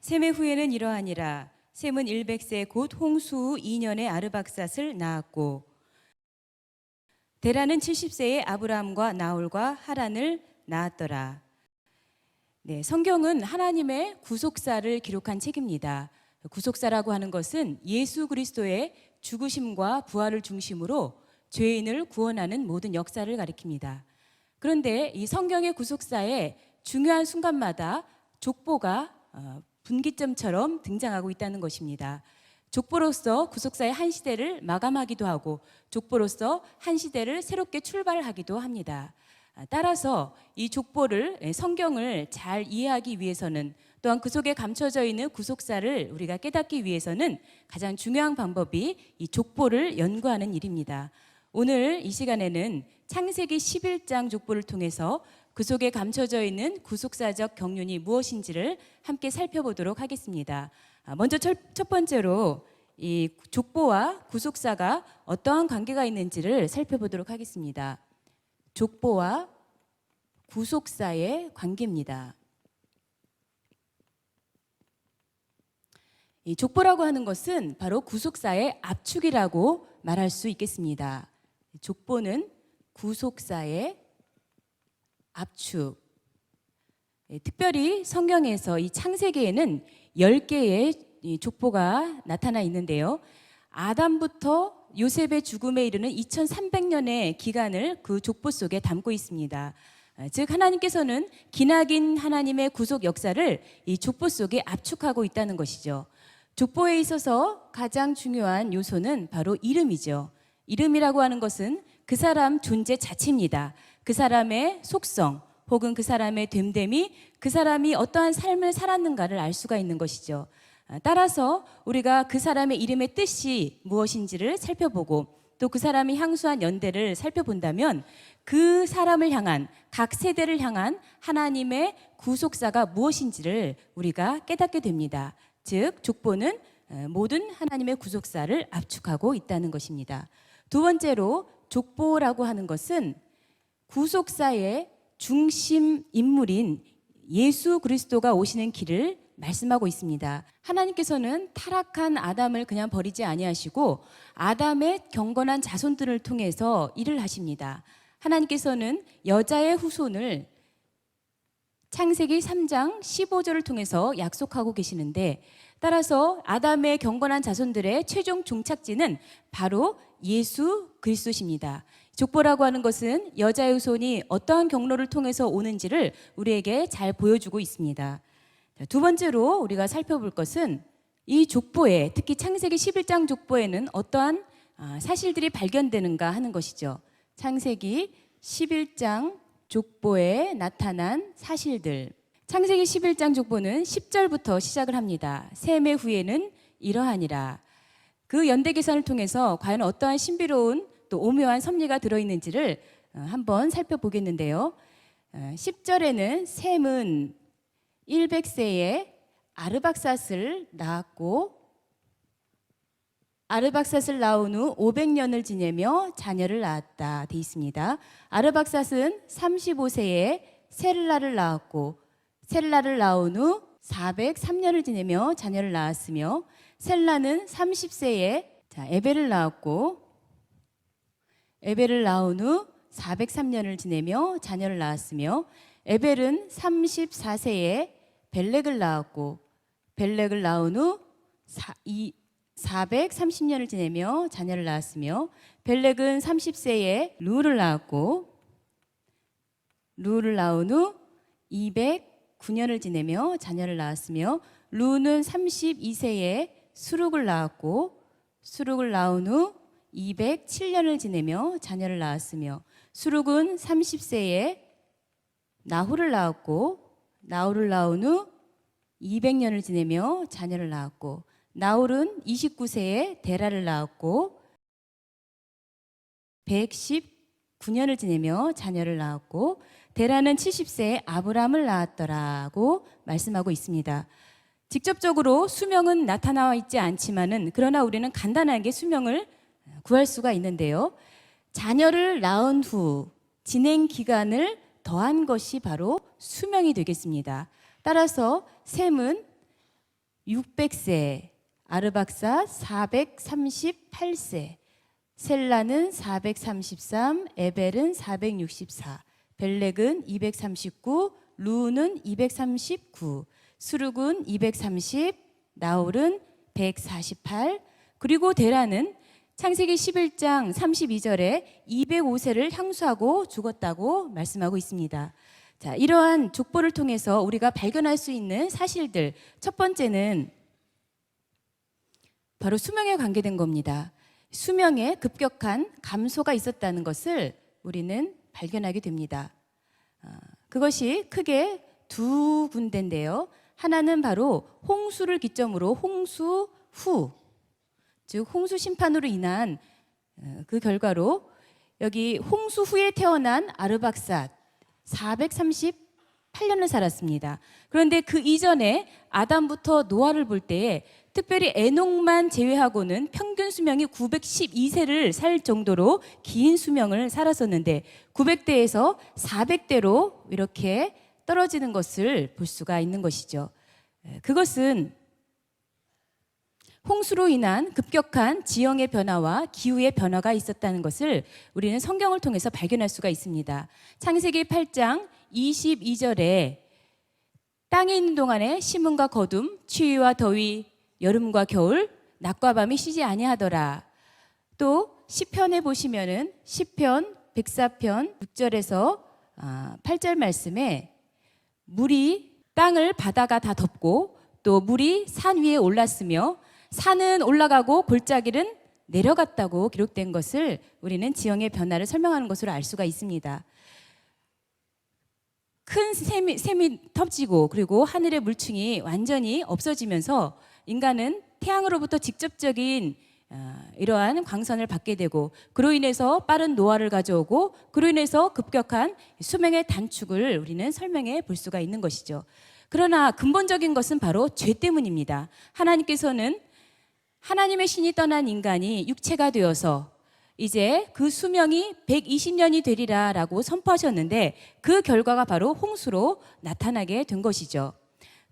셈의 후에는 이러하니라. 셈은 100세 곧 홍수 후 2년에 아르박삿을 낳았고, 데라는 70세에 아브라함과 나홀과 하란을 낳았더라. 네, 성경은 하나님의 구속사를 기록한 책입니다. 구속사라고 하는 것은 예수 그리스도의 죽으심과 부활을 중심으로 죄인을 구원하는 모든 역사를 가리킵니다. 그런데 이 성경의 구속사에 중요한 순간마다 족보가 분기점처럼 등장하고 있다는 것입니다. 족보로서 구속사의 한 시대를 마감하기도 하고 족보로서 한 시대를 새롭게 출발하기도 합니다. 따라서 이 족보를, 성경을 잘 이해하기 위해서는, 또한 그 속에 감춰져 있는 구속사를 우리가 깨닫기 위해서는 가장 중요한 방법이 이 족보를 연구하는 일입니다. 오늘 이 시간에는 창세기 11장 족보를 통해서 그 속에 감춰져 있는 구속사적 경륜이 무엇인지를 함께 살펴보도록 하겠습니다. 먼저 첫 번째로 이 족보와 구속사가 어떠한 관계가 있는지를 살펴보도록 하겠습니다. 족보와 구속사의 관계입니다. 이 족보라고 하는 것은 바로 구속사의 압축이라고 말할 수 있겠습니다. 족보는 구속사의 압축. 특별히 성경에서 이 창세기에는 10개의 족보가 나타나 있는데요. 아담부터 요셉의 죽음에 이르는 2300년의 기간을 그 족보 속에 담고 있습니다. 즉 하나님께서는 기나긴 하나님의 구속 역사를 이 족보 속에 압축하고 있다는 것이죠. 족보에 있어서 가장 중요한 요소는 바로 이름이죠. 이름이라고 하는 것은 그 사람 존재 자체입니다. 그 사람의 속성 혹은 그 사람의 됨됨이, 그 사람이 어떠한 삶을 살았는가를 알 수가 있는 것이죠. 따라서 우리가 그 사람의 이름의 뜻이 무엇인지를 살펴보고 또 그 사람이 향수한 연대를 살펴본다면 그 사람을 향한, 각 세대를 향한 하나님의 구속사가 무엇인지를 우리가 깨닫게 됩니다. 즉 족보는 모든 하나님의 구속사를 압축하고 있다는 것입니다. 두 번째로 족보라고 하는 것은 구속사의 중심 인물인 예수 그리스도가 오시는 길을 말씀하고 있습니다. 하나님께서는 타락한 아담을 그냥 버리지 아니하시고 아담의 경건한 자손들을 통해서 일을 하십니다. 하나님께서는 여자의 후손을 창세기 3장 15절을 통해서 약속하고 계시는데, 따라서 아담의 경건한 자손들의 최종 종착지는 바로 예수 그리스도십니다. 족보라고 하는 것은 여자의 후손이 어떠한 경로를 통해서 오는지를 우리에게 잘 보여주고 있습니다. 두 번째로 우리가 살펴볼 것은 이 족보에, 특히 창세기 11장 족보에는 어떠한 사실들이 발견되는가 하는 것이죠. 창세기 11장 족보에 나타난 사실들. 창세기 11장 족보는 10절부터 시작을 합니다. 셈의 후에는 이러하니라. 그 연대 계산을 통해서 과연 어떠한 신비로운 또 오묘한 섭리가 들어있는지를 한번 살펴보겠는데요. 10절에는 셈은 100세에 아르박삿을 낳았고 아르박삿을 낳은 후 500년을 지내며 자녀를 낳았다 돼 있습니다. 아르박삿은 35세에 셀라를 낳았고 셀라를 낳은 후 403년을 지내며 자녀를 낳았으며, 셀라는 30세에 에벨을 낳았고 에벨을 낳은 후 403년을 지내며 자녀를 낳았으며, 에벨은 34세에 벨렉을 낳았고 벨렉을 낳은 후 430년을 지내며 자녀를 낳았으며, 벨렉은 30세에 루를 낳았고 루를 낳은 후 209년을 지내며 자녀를 낳았으며, 루는 32세에 수룩을 낳았고 수룩을 낳은 후 207년을 지내며 자녀를 낳았으며, 수룩은 30세에 나홀을 낳았고 나홀을 낳은 후 200년을 지내며 자녀를 낳았고, 나홀은 29세에 데라를 낳았고 119년을 지내며 자녀를 낳았고, 데라는 70세에 아브람을 낳았더라고 말씀하고 있습니다. 직접적으로 수명은 나타나와 있지 않지만은 그러나 우리는 간단하게 수명을 구할 수가 있는데요. 자녀를 낳은 후 진행 기간을 더한 것이 바로 수명이 되겠습니다. 따라서 셈은 600세, 아르박삿 438세, 셀라는 433, 에벨은 464, 벨렉은 239, 루는 239, 수룩은 230, 나홀은 148, 그리고 데라는 창세기 11장 32절에 205세를 향수하고 죽었다고 말씀하고 있습니다. 자, 이러한 족보를 통해서 우리가 발견할 수 있는 사실들, 첫 번째는 바로 수명에 관계된 겁니다. 수명에 급격한 감소가 있었다는 것을 우리는 발견하게 됩니다. 그것이 크게 두 군데인데요. 하나는 바로 홍수를 기점으로 홍수 후, 즉 홍수 심판으로 인한 그 결과로 여기 홍수 후에 태어난 아르박삿 438년을 살았습니다. 그런데 그 이전에 아담부터 노아를 볼 때에 특별히 에녹만 제외하고는 평균 수명이 912세를 살 정도로 긴 수명을 살았었는데 900대에서 400대로 이렇게 떨어지는 것을 볼 수가 있는 것이죠. 그것은 홍수로 인한 급격한 지형의 변화와 기후의 변화가 있었다는 것을 우리는 성경을 통해서 발견할 수가 있습니다. 창세기 8장 22절에 땅에 있는 동안에 심음과 거둠, 추위와 더위, 여름과 겨울, 낮과 밤이 쉬지 아니하더라. 또 시편에 보시면은 시편 104편 6절에서 8절 말씀에 물이 땅을 바다가 다 덮고 또 물이 산 위에 올랐으며 산은 올라가고 골짜기는 내려갔다고 기록된 것을 우리는 지형의 변화를 설명하는 것으로 알 수가 있습니다. 큰 샘이 터지고 그리고 하늘의 물층이 완전히 없어지면서 인간은 태양으로부터 직접적인 이러한 광선을 받게 되고 그로 인해서 빠른 노화를 가져오고 그로 인해서 급격한 수명의 단축을 우리는 설명해 볼 수가 있는 것이죠. 그러나 근본적인 것은 바로 죄 때문입니다. 하나님께서는 하나님의 신이 떠난 인간이 육체가 되어서 이제 그 수명이 120년이 되리라 라고 선포하셨는데 그 결과가 바로 홍수로 나타나게 된 것이죠.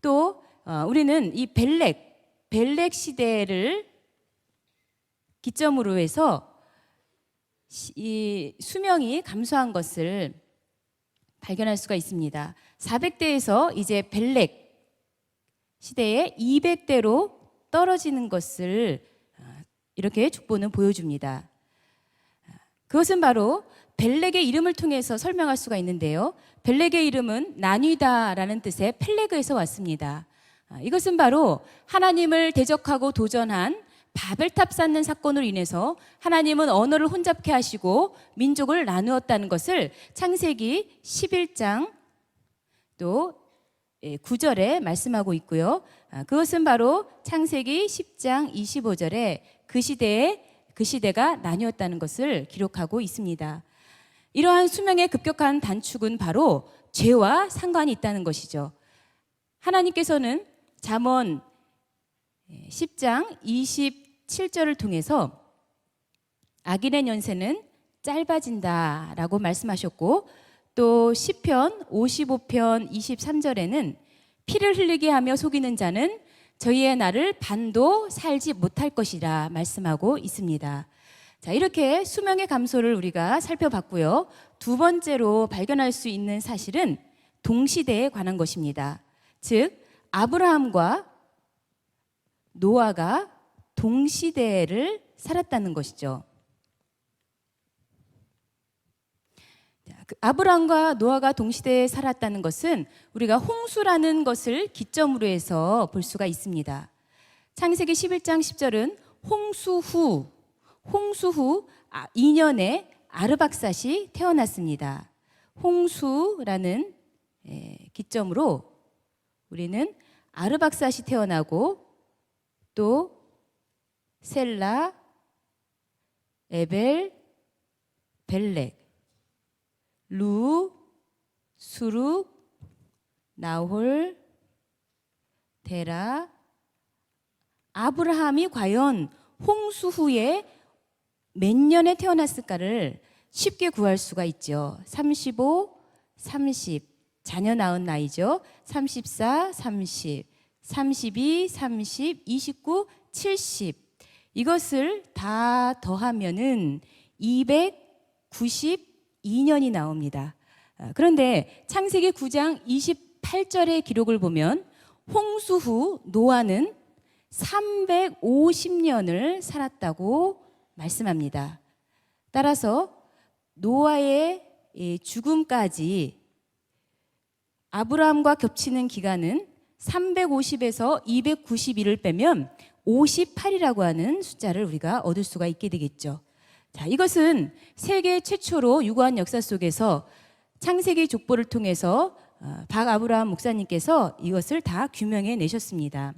또 우리는 이 벨렉 시대를 기점으로 해서 이 수명이 감소한 것을 발견할 수가 있습니다. 400대에서 이제 벨렉 시대에 200대로 떨어지는 것을 이렇게 족보는 보여줍니다. 그것은 바로 벨렉의 이름을 통해서 설명할 수가 있는데요. 벨렉의 이름은 나뉘다라는 뜻의 펠레그에서 왔습니다. 이것은 바로 하나님을 대적하고 도전한 바벨탑 쌓는 사건으로 인해서 하나님은 언어를 혼잡케 하시고 민족을 나누었다는 것을 창세기 11장 또 9절에 말씀하고 있고요. 그것은 바로 창세기 10장 25절에 그 시대가 나뉘었다는 것을 기록하고 있습니다. 이러한 수명의 급격한 단축은 바로 죄와 상관이 있다는 것이죠. 하나님께서는 잠언 10장 27절을 통해서 악인의 연세는 짧아진다라고 말씀하셨고 또 시편 55편 23절에는 피를 흘리게 하며 속이는 자는 저희의 날을 반도 살지 못할 것이라 말씀하고 있습니다. 자, 이렇게 수명의 감소를 우리가 살펴봤고요. 두 번째로 발견할 수 있는 사실은 동시대에 관한 것입니다. 즉 아브라함과 노아가 동시대를 살았다는 것이죠. 아브라함과 노아가 동시대에 살았다는 것은 우리가 홍수라는 것을 기점으로 해서 볼 수가 있습니다. 창세기 11장 10절은 홍수 후 2년에 아르박삿이 태어났습니다. 홍수라는 기점으로 우리는 아르박삿이 태어나고 또 셀라, 에벨, 벨렉, 루, 수룩, 나홀, 데라, 아브라함이 과연 홍수 후에 몇 년에 태어났을까를 쉽게 구할 수가 있죠. 35, 30, 자녀 낳은 나이죠. 34, 30, 32, 30, 29, 70 이것을 다 더하면은 292년이 나옵니다. 그런데 창세기 9장 28절의 기록을 보면 홍수 후 노아는 350년을 살았다고 말씀합니다. 따라서 노아의 죽음까지 아브라함과 겹치는 기간은 350에서 291을 빼면 58이라고 하는 숫자를 우리가 얻을 수가 있게 되겠죠. 자, 이것은 세계 최초로 유구한 역사 속에서 창세기 족보를 통해서 박아브라함 목사님께서 이것을 다 규명해 내셨습니다.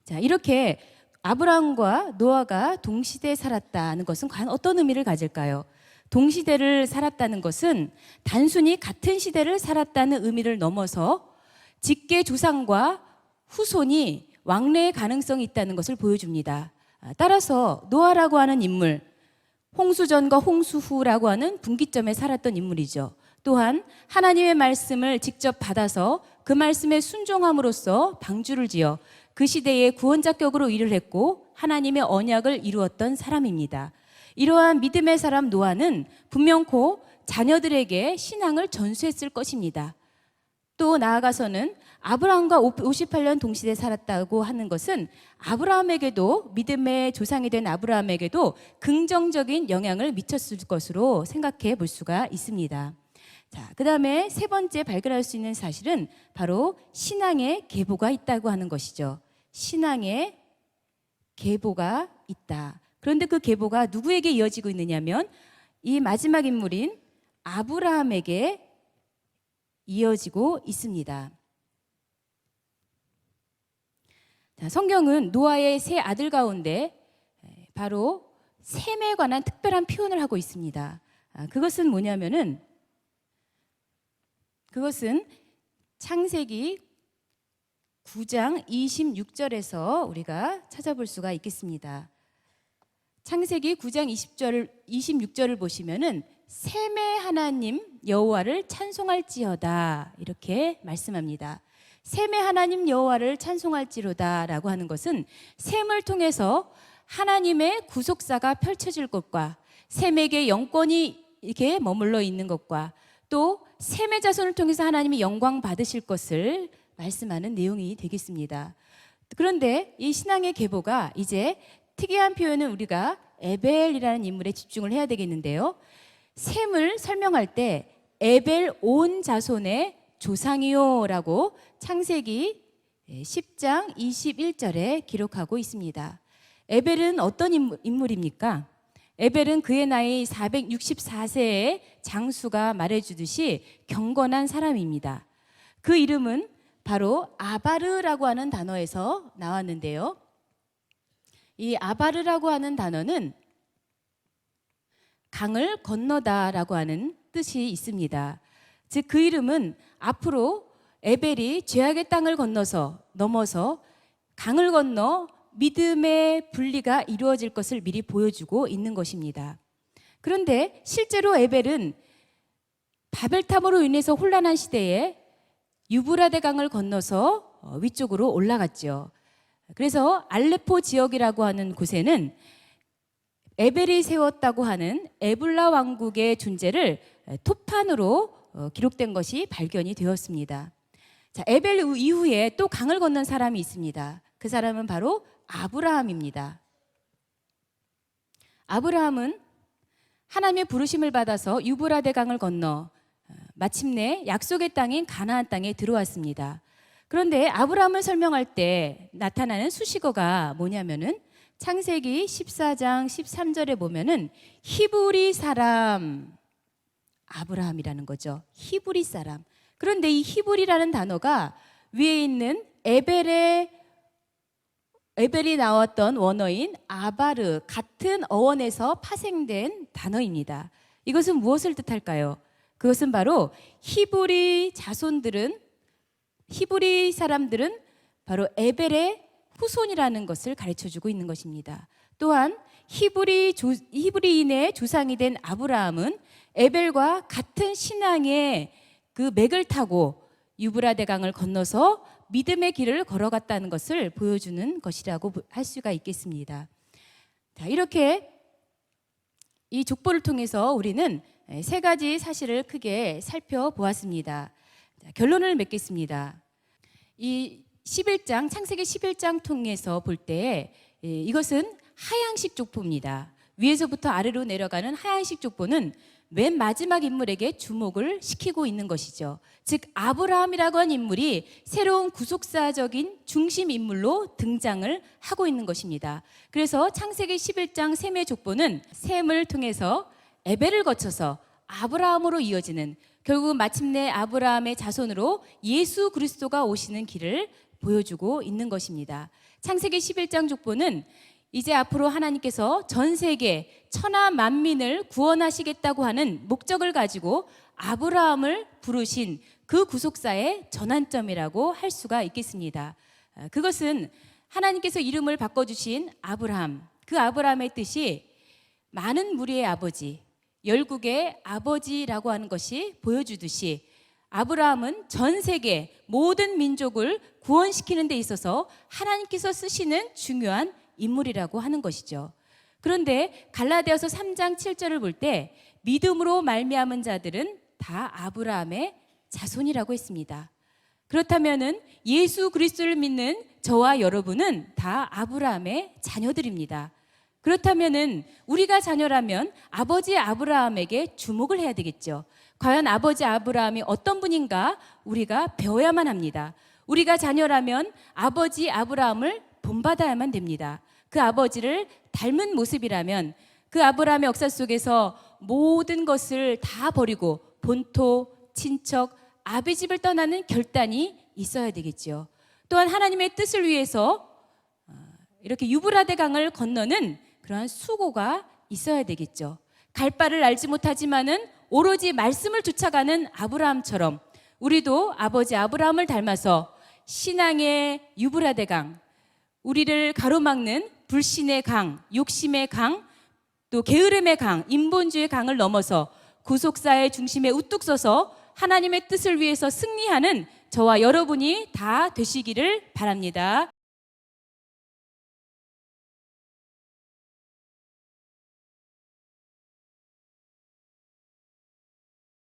자, 이렇게 아브라함과 노아가 동시대에 살았다는 것은 과연 어떤 의미를 가질까요? 동시대를 살았다는 것은 단순히 같은 시대를 살았다는 의미를 넘어서 직계 조상과 후손이 왕래의 가능성이 있다는 것을 보여줍니다. 따라서 노아라고 하는 인물, 홍수 전과 홍수 후라고 하는 분기점에 살았던 인물이죠. 또한 하나님의 말씀을 직접 받아서 그 말씀에 순종함으로써 방주를 지어 그 시대에 구원자격으로 일을 했고 하나님의 언약을 이루었던 사람입니다. 이러한 믿음의 사람 노아는 분명코 자녀들에게 신앙을 전수했을 것입니다. 또 나아가서는 아브라함과 58년 동시대에 살았다고 하는 것은 아브라함에게도 믿음의 조상이 된 아브라함에게도 긍정적인 영향을 미쳤을 것으로 생각해 볼 수가 있습니다. 자, 그 다음에 세 번째 발견할 수 있는 사실은 바로 신앙의 계보가 있다고 하는 것이죠. 신앙의 계보가 있다. 그런데 그 계보가 누구에게 이어지고 있느냐면 이 마지막 인물인 아브라함에게 이어지고 있습니다. 자, 성경은 노아의 세 아들 가운데 바로 셈에 관한 특별한 표현을 하고 있습니다. 그것은 뭐냐면은 그것은 창세기 9장 26절에서 우리가 찾아볼 수가 있겠습니다. 창세기 9장 26절을 보시면은 셈의 하나님 여호와를 찬송할지어다 이렇게 말씀합니다. 셈의 하나님 여호와를 찬송할지로다라고 하는 것은 셈을 통해서 하나님의 구속사가 펼쳐질 것과 셈에게 영권이 이렇게 머물러 있는 것과 또 셈의 자손을 통해서 하나님이 영광 받으실 것을 말씀하는 내용이 되겠습니다. 그런데 이 신앙의 계보가 이제 특이한 표현은 우리가 에벨이라는 인물에 집중을 해야 되겠는데요. 셈을 설명할 때 에벨 온 자손의 조상이요 라고 창세기 10장 21절에 기록하고 있습니다. 에벨은 어떤 인물입니까? 에벨은 그의 나이 464세의 장수가 말해주듯이 경건한 사람입니다. 그 이름은 바로 아바르라고 하는 단어에서 나왔는데요. 이 아바르라고 하는 단어는 강을 건너다라고 하는 뜻이 있습니다. 즉 그 이름은 앞으로 에벨이 죄악의 땅을 넘어서 강을 건너 믿음의 분리가 이루어질 것을 미리 보여주고 있는 것입니다. 그런데 실제로 에벨은 바벨탑으로 인해서 혼란한 시대에 유브라데 강을 건너서 위쪽으로 올라갔죠. 그래서 알레포 지역이라고 하는 곳에는 에벨이 세웠다고 하는 에불라 왕국의 존재를 토판으로 기록된 것이 발견이 되었습니다. 자, 에벨 이후에 또 강을 건넌 사람이 있습니다. 그 사람은 바로 아브라함입니다. 아브라함은 하나님의 부르심을 받아서 유브라데 강을 건너 마침내 약속의 땅인 가나안 땅에 들어왔습니다. 그런데 아브라함을 설명할 때 나타나는 수식어가 뭐냐면은 창세기 14장 13절에 보면은 히브리 사람 아브라함이라는 거죠. 히브리 사람. 그런데 이 히브리라는 단어가 위에 있는 에벨이 나왔던 원어인 아바르 같은 어원에서 파생된 단어입니다. 이것은 무엇을 뜻할까요? 그것은 바로 히브리 사람들은 바로 에벨의 후손이라는 것을 가르쳐주고 있는 것입니다. 또한 히브리인의 조상이 된 아브라함은 에벨과 같은 신앙의 그 맥을 타고 유브라데 강을 건너서 믿음의 길을 걸어갔다는 것을 보여주는 것이라고 할 수가 있겠습니다. 자, 이렇게 이 족보를 통해서 우리는 세 가지 사실을 크게 살펴보았습니다. 자, 결론을 맺겠습니다. 이 11장, 창세기 11장 통해서 볼 때 이것은 하향식 족보입니다. 위에서부터 아래로 내려가는 하향식 족보는 맨 마지막 인물에게 주목을 시키고 있는 것이죠. 즉 아브라함이라고 하는 인물이 새로운 구속사적인 중심 인물로 등장을 하고 있는 것입니다. 그래서 창세기 11장 셈의 족보는 셈을 통해서 에벨을 거쳐서 아브라함으로 이어지는, 결국 마침내 아브라함의 자손으로 예수 그리스도가 오시는 길을 보여주고 있는 것입니다. 창세기 11장 족보는 이제 앞으로 하나님께서 전 세계 천하 만민을 구원하시겠다고 하는 목적을 가지고 아브라함을 부르신 그 구속사의 전환점이라고 할 수가 있겠습니다. 그것은 하나님께서 이름을 바꿔주신 아브라함, 그 아브라함의 뜻이 많은 무리의 아버지, 열국의 아버지라고 하는 것이 보여주듯이 아브라함은 전 세계 모든 민족을 구원시키는 데 있어서 하나님께서 쓰시는 중요한 인물이라고 하는 것이죠. 그런데 갈라디아서 3장 7절을 볼 때 믿음으로 말미암은 자들은 다 아브라함의 자손이라고 했습니다. 그렇다면은 예수 그리스도를 믿는 저와 여러분은 다 아브라함의 자녀들입니다. 그렇다면은 우리가 자녀라면 아버지 아브라함에게 주목을 해야 되겠죠. 과연 아버지 아브라함이 어떤 분인가 우리가 배워야만 합니다. 우리가 자녀라면 아버지 아브라함을 본받아야만 됩니다. 그 아버지를 닮은 모습이라면 그 아브라함의 역사 속에서 모든 것을 다 버리고 본토, 친척, 아비 집을 떠나는 결단이 있어야 되겠죠. 또한 하나님의 뜻을 위해서 이렇게 유브라데 강을 건너는 그러한 수고가 있어야 되겠죠. 갈 바를 알지 못하지만은 오로지 말씀을 쫓아가는 아브라함처럼 우리도 아버지 아브라함을 닮아서 신앙의 유브라데 강, 우리를 가로막는 불신의 강, 욕심의 강, 또 게으름의 강, 인본주의 강을 넘어서 구속사의 중심에 우뚝 서서 하나님의 뜻을 위해서 승리하는 저와 여러분이 다 되시기를 바랍니다.